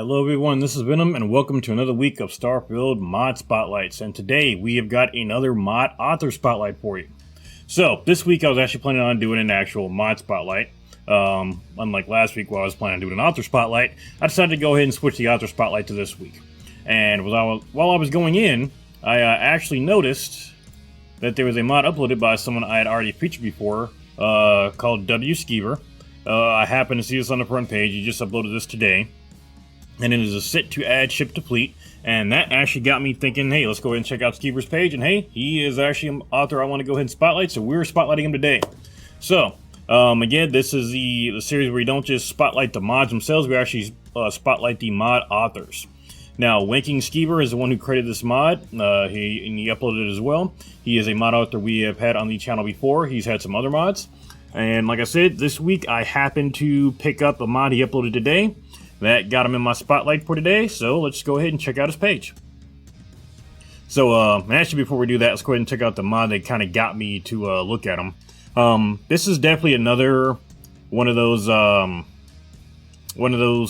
Hello everyone, this is Venom, and welcome to another week of Starfield Mod Spotlights. And today we have got another mod author spotlight for you. So this week I was actually planning on doing an actual mod spotlight. Unlike last week where I was planning on doing an author spotlight, I decided to go ahead and switch the author spotlight to this week. And while I was going in, I actually noticed that there was a mod uploaded by someone I had already featured before, called wSkeever. I happened to see this on the front page. He just uploaded this today. And it is a sit to add ship to fleet. And that actually got me thinking, hey, let's go ahead and check out Skeever's page. And hey, he is actually an author I want to go ahead and spotlight, so we're spotlighting him today. So, again, this is the series where we don't just spotlight the mods themselves, we actually spotlight the mod authors. Now, wSkeever is the one who created this mod. He uploaded it as well. He is a mod author we have had on the channel before. He's had some other mods. And like I said, this week I happened to pick up a mod he uploaded today. That got him in my spotlight for today, so let's go ahead and check out his page. So, actually before we do that, let's go ahead and check out the mod that kind of got me to look at him. This is definitely another one of those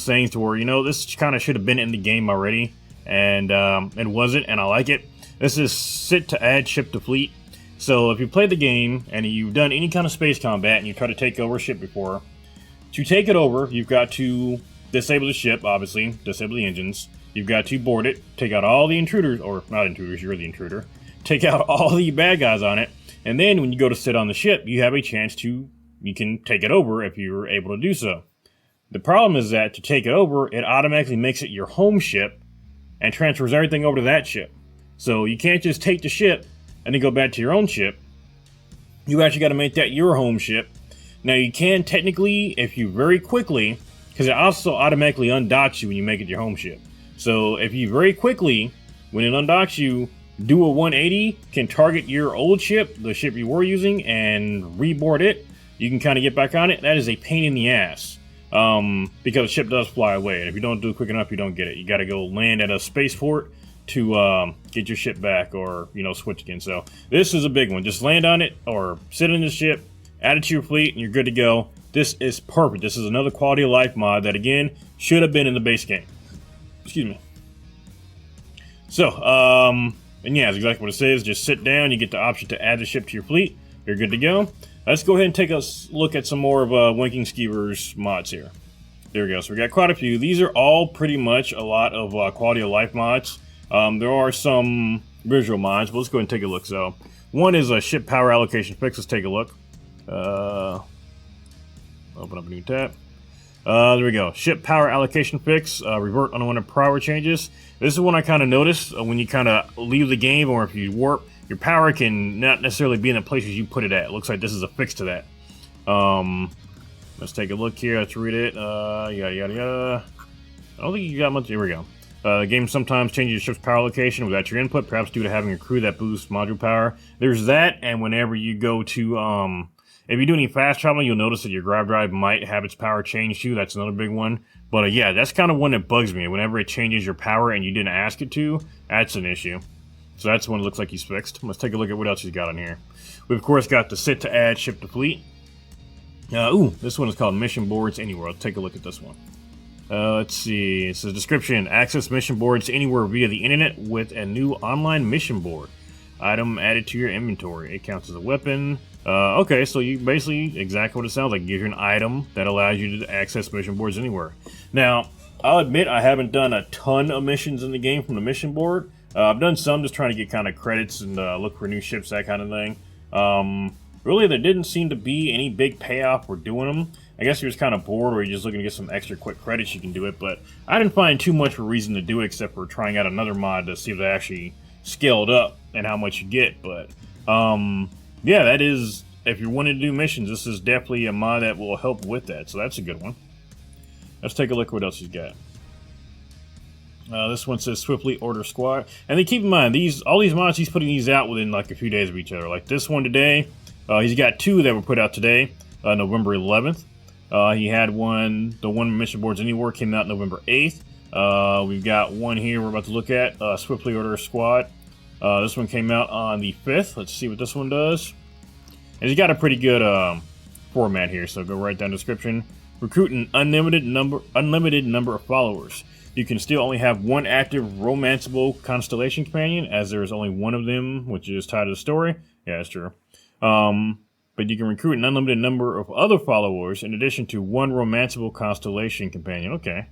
things to where, you know, this kind of should have been in the game already, and it wasn't, and I like it. This is sit to add ship to fleet. So if you played the game and you've done any kind of space combat and you try to take over a ship before, to take it over, you've got to disable the ship, obviously, disable the engines. You've got to board it, take out all the intruders, or not intruders, you're the intruder. Take out all the bad guys on it, and then when you go to sit on the ship, you have a chance to, you can take it over if you're able to do so. The problem is that to take it over, it automatically makes it your home ship and transfers everything over to that ship. So you can't just take the ship and then go back to your own ship. You actually got to make that your home ship. Now you can technically, if you very quickly, because it also automatically undocks you when you make it your home ship. So if you very quickly, when it undocks you, do a 180, can target your old ship, the ship you were using, and reboard it, you can kind of get back on it. That is a pain in the ass, because the ship does fly away. And if you don't do it quick enough, you don't get it. You got to go land at a spaceport to get your ship back, or, you know, switch again. So this is a big one. Just land on it, or sit in the ship, add it to your fleet, and you're good to go. This is perfect. This is another quality of life mod that, again, should have been in the base game. Excuse me. So, and yeah, that's exactly what it says. Just sit down. You get the option to add the ship to your fleet. You're good to go. Let's go ahead and take a look at some more of wSkeever's mods here. There we go. So we got quite a few. These are all pretty much a lot of quality of life mods. There are some visual mods, but let's go ahead and take a look. So, one is a ship power allocation fix. Let's take a look. Open up a new tab. There we go. Ship power allocation fix. Revert unwanted power changes. This is one I kind of noticed when you kind of leave the game, or if you warp, your power can not necessarily be in the places you put it at. It looks like this is a fix to that. Let's take a look here. Let's read it. Yada yada yada. I don't think you got much. Here we go. The game sometimes changes your ship's power allocation without your input, perhaps due to having a crew that boosts module power. There's that, and whenever you go to if you do any fast travel, you'll notice that your grav drive might have its power changed too. That's another big one. But yeah, that's kind of one that bugs me. Whenever it changes your power and you didn't ask it to, that's an issue. So that's one that looks like he's fixed. Let's take a look at what else he's got on here. We've, of course, got the sit to add ship to fleet. This one is called Mission Boards Anywhere. Let's take a look at this one. Let's see. It says description. Access mission boards anywhere via the internet with a new online mission board. Item added to your inventory. It counts as a weapon. Okay, so you basically, exactly what it sounds like, gives you an item that allows you to access mission boards anywhere. Now, I'll admit I haven't done a ton of missions in the game from the mission board. I've done some just trying to get kind of credits and look for new ships, that kind of thing. Really, there didn't seem to be any big payoff for doing them. I guess you're just kind of bored, or you're just looking to get some extra quick credits, you can do it. But I didn't find too much of a reason to do it, except for trying out another mod to see if they actually scaled up and how much you get. But yeah, that is, if you're wanting to do missions, this is definitely a mod that will help with that, so that's a good one. Let's take a look at what else he's got. This one says swiftly order squad, and then keep in mind, all these mods, he's putting these out within like a few days of each other. Like this one today, he's got two that were put out today, November 11th. He had one, the one Mission Boards Anywhere came out November 8th. We've got one here we're about to look at, swiftly order squad. This one came out on the 5th. Let's see what this one does. And he's got a pretty good format here, so go right down the description. Recruit an unlimited number of followers. You can still only have one active romanceable constellation companion, as there is only one of them, which is tied to the story. Yeah, that's true. But you can recruit an unlimited number of other followers in addition to one romanceable constellation companion. Okay.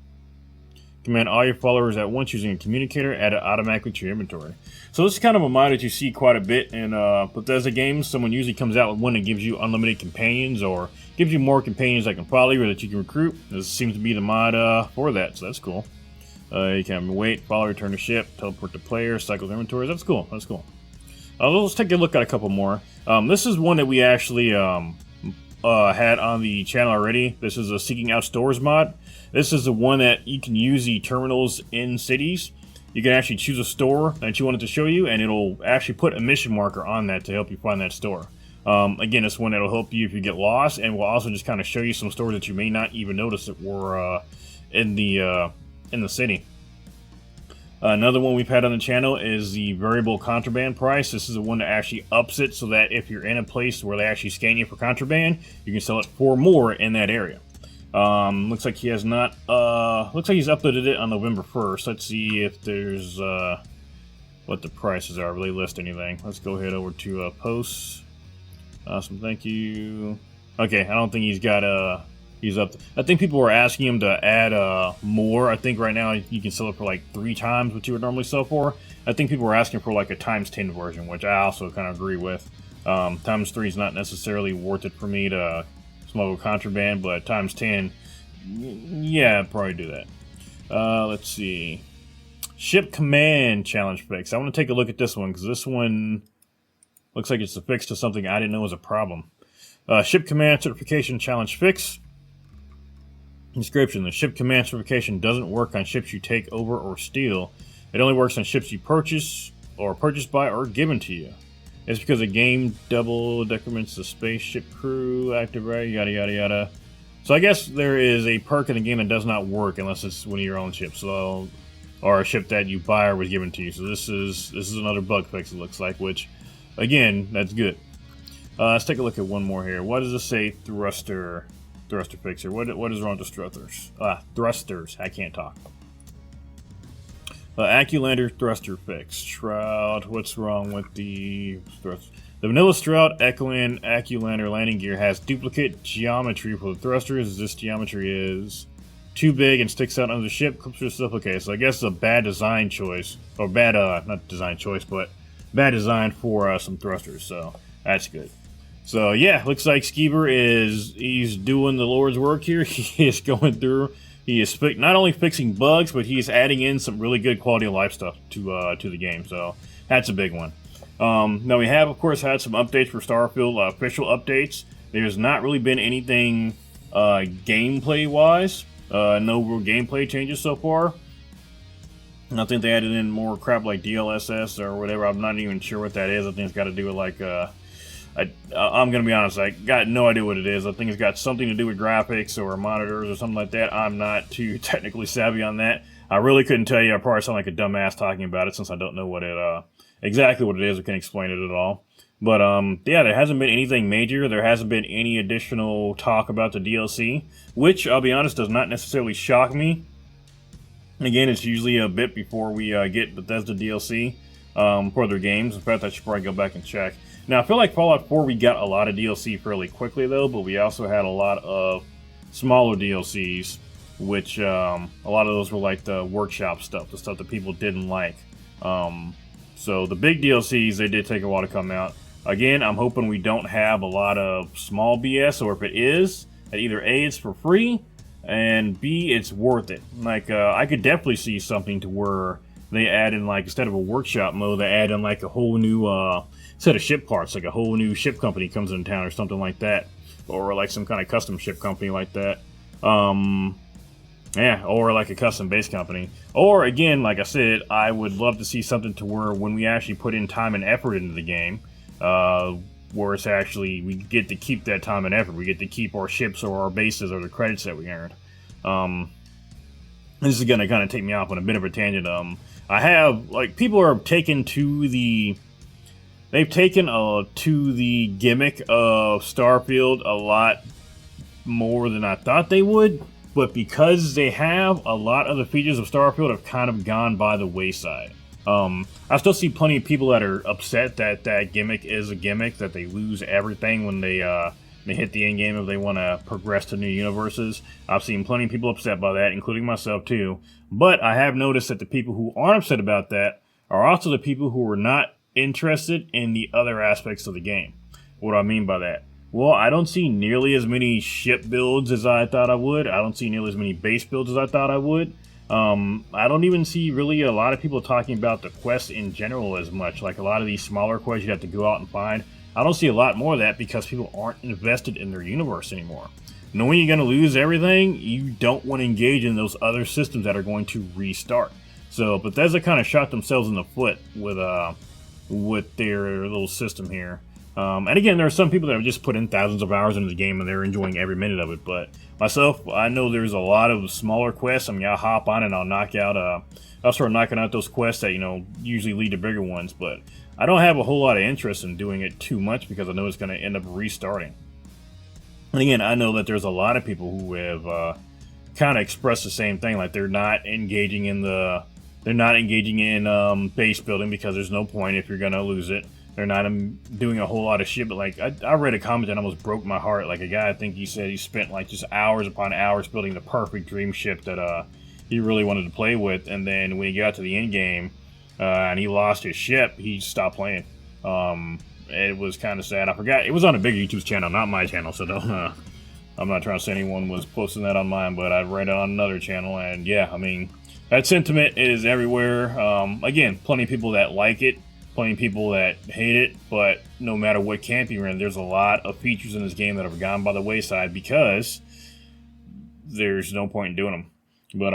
Command all your followers at once using a communicator, add it automatically to your inventory. So this is kind of a mod that you see quite a bit in Bethesda games. Someone usually comes out with one that gives you unlimited companions or gives you more companions that can follow you or that you can recruit. This seems to be the mod for that, so that's cool. You can wait, follow, return to ship, teleport to player, cycle inventories. That's cool. That's cool. Let's take a look at a couple more. This is one that we actually had on the channel already. This is a Seeking Out Stores mod. This is the one that you can use the terminals in cities. You can actually choose a store that you want it to show you, and it'll actually put a mission marker on that to help you find that store. Again, it's one that'll help you if you get lost, and will also just kind of show you some stores that you may not even notice that were in the city. Another one we've had on the channel is the variable contraband price. This is the one that actually ups it so that if you're in a place where they actually scan you for contraband, you can sell it for more in that area. Looks like he has not, looks like he's uploaded it on November 1st. Let's see if there's, what the prices are. Will they list anything? Let's go ahead over to, posts. Awesome, thank you. Okay, I don't think he's got, he's up. I think people were asking him to add, more. I think right now you can sell it for like 3 times what you would normally sell for. I think people were asking for like a times 10 version, which I also kind of agree with. Times 3 is not necessarily worth it for me to smuggle contraband, but times 10, yeah, I'd probably do that. Let's see. Ship Command Challenge Fix. I want to take a look at this one, because this one looks like it's a fix to something I didn't know was a problem. Ship Command Certification Challenge Fix. Description: the Ship Command Certification doesn't work on ships you take over or steal. It only works on ships you purchase, or purchased by, or given to you. It's because the game double decrements the spaceship crew, active right, yada yada yada. So I guess there is a perk in the game that does not work unless it's one of your own ships, so, or a ship that you buy or was given to you. So this is another bug fix, it looks like, which, again, that's good. Let's take a look at one more here. What does this say? Thruster fixer. What is wrong with the thrusters? Thrusters. I can't talk. Acculander thruster fix. Shroud. What's wrong with the thrusters? The vanilla Shroud Acculander landing gear has duplicate geometry for the thrusters. This geometry is too big and sticks out under the ship. Clips your stuff. Okay, so I guess it's a bad design choice, or bad not design choice, but bad design for some thrusters. So that's good. So yeah, looks like wSkeever he's doing the Lord's work here. He is going through. He is not only fixing bugs, but he is adding in some really good quality of life stuff to the game. So that's a big one. Now we have, of course, had some updates for Starfield, official updates. There's not really been anything gameplay-wise. No real gameplay changes so far. I think they added in more crap like DLSS or whatever. I'm not even sure what that is. I think it's got to do with like I'm going to be honest, I got no idea what it is. I think it's got something to do with graphics or monitors or something like that. I'm not too technically savvy on that. I really couldn't tell you. I probably sound like a dumbass talking about it since I don't know what it exactly what it is or can explain it at all. But yeah, there hasn't been anything major. There hasn't been any additional talk about the DLC, which, I'll be honest, does not necessarily shock me. Again, it's usually a bit before we get Bethesda DLC for their games. In fact, I should probably go back and check. Now, I feel like Fallout 4, we got a lot of DLC fairly quickly, though, but we also had a lot of smaller DLCs, which a lot of those were like the workshop stuff, the stuff that people didn't like. So the big DLCs, they did take a while to come out. Again, I'm hoping we don't have a lot of small BS, or if it is, that either A, it's for free, and B, it's worth it. Like, I could definitely see something to where they add in, like, instead of a workshop mode, they add in, like, a whole new set of ship parts, like a whole new ship company comes into town or something like that, or like some kind of custom ship company like that. Yeah, or like a custom base company. Or again, like I said, I would love to see something to where when we actually put in time and effort into the game, where it's actually, we get to keep that time and effort. We get to keep our ships or our bases or the credits that we earned. This is going to kind of take me off on a bit of a tangent. I have, like, people are taken to the... They've taken to the gimmick of Starfield a lot more than I thought they would, but because they have, a lot of the features of Starfield have kind of gone by the wayside. I still see plenty of people that are upset that that gimmick is a gimmick, that they lose everything when they hit the end game if they want to progress to new universes. I've seen plenty of people upset by that, including myself too. But I have noticed that the people who aren't upset about that are also the people who are not interested in the other aspects of the game. What do I mean by that? Well, I don't see nearly as many ship builds as I thought I would. I don't see nearly as many base builds as I thought I would. I don't even see really a lot of people talking about the quests in general as much. Like a lot of these smaller quests you have to go out and find. I don't see a lot more of that because people aren't invested in their universe anymore. Knowing you're going to lose everything, you don't want to engage in those other systems that are going to restart. So Bethesda kind of shot themselves in the foot with their little system here. And again, there are some people that have just put in thousands of hours into the game and they're enjoying every minute of it. But myself, I know there's a lot of smaller quests. I mean, I'll hop on and I'll start knocking out those quests that, usually lead to bigger ones. But I don't have a whole lot of interest in doing it too much because I know it's going to end up restarting. And again, I know that there's a lot of people who have kind of expressed the same thing. Like they're not engaging in base building because there's no point if you're going to lose it. They're not doing a whole lot of shit, but like I read a comment that almost broke my heart. Like a guy, I think he said he spent like just hours upon hours building the perfect dream ship that he really wanted to play with, and then when he got to the end game and he lost his ship, he stopped playing. It was kind of sad. I forgot it was on a big YouTube channel, not my channel, so don't. I'm not trying to say anyone was posting that on mine, but I read it on another channel, and yeah, I mean that sentiment is everywhere. Again, plenty of people that like it. Plenty of people that hate it, but no matter what camp you're in, there's a lot of features in this game that have gone by the wayside because there's no point in doing them. But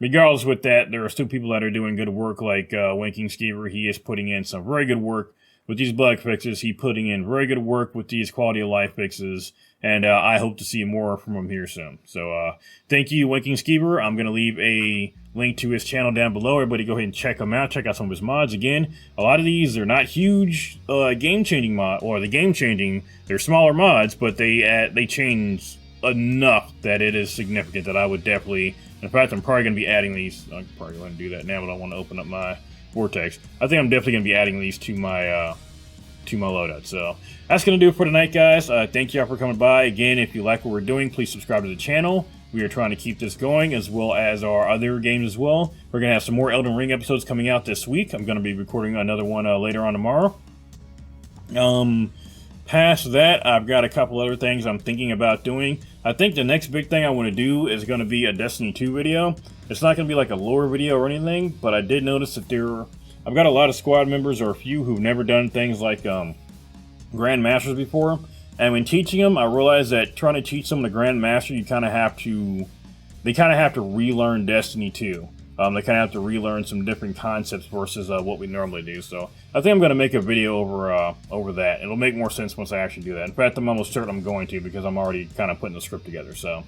regardless with that, there are still people that are doing good work, like wSkeever. He is putting in some very good work with these bug fixes. He's putting in very good work with these quality of life fixes, and I hope to see more from him here soon. So thank you, wSkeever. I'm going to leave a link to his channel down below. Everybody go ahead and check him out. Check out some of his mods. Again, a lot of these, they're not huge game-changing mod, or the game-changing. They're smaller mods, but they change enough that it is significant that I would definitely. In fact, I'm probably going to be adding these. I'm probably going to do that now, but I want to open up my Vortex. I think I'm definitely going to be adding these to my loadout. So that's going to do it for tonight, guys. Thank you all for coming by. Again, if you like what we're doing, please subscribe to the channel. We are trying to keep this going, as well as our other games as well. We're going to have some more Elden Ring episodes coming out this week. I'm going to be recording another one later on tomorrow. Past that, I've got a couple other things I'm thinking about doing. I think the next big thing I want to do is going to be a Destiny 2 video. It's not going to be like a lore video or anything, but I did notice that I've got a lot of squad members or a few who've never done things like Grand Masters before. And when teaching them, I realized that trying to teach them the Grand Master, they kind of have to relearn Destiny 2. They kind of have to relearn some different concepts versus what we normally do. So I think I'm going to make a video over that. It'll make more sense once I actually do that. In fact, I'm almost certain I'm going to because I'm already kind of putting the script together. So,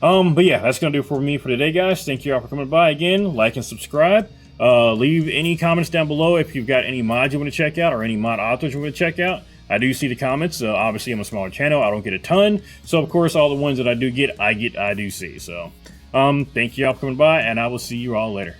but yeah, that's going to do it for me for today, guys. Thank you all for coming by. Again, like and subscribe. Leave any comments down below if you've got any mods you want to check out or any mod authors you want to check out. I do see the comments. Obviously, I'm a smaller channel. I don't get a ton. So, of course, all the ones that I do get, I do see. So, thank you all for coming by, and I will see you all later.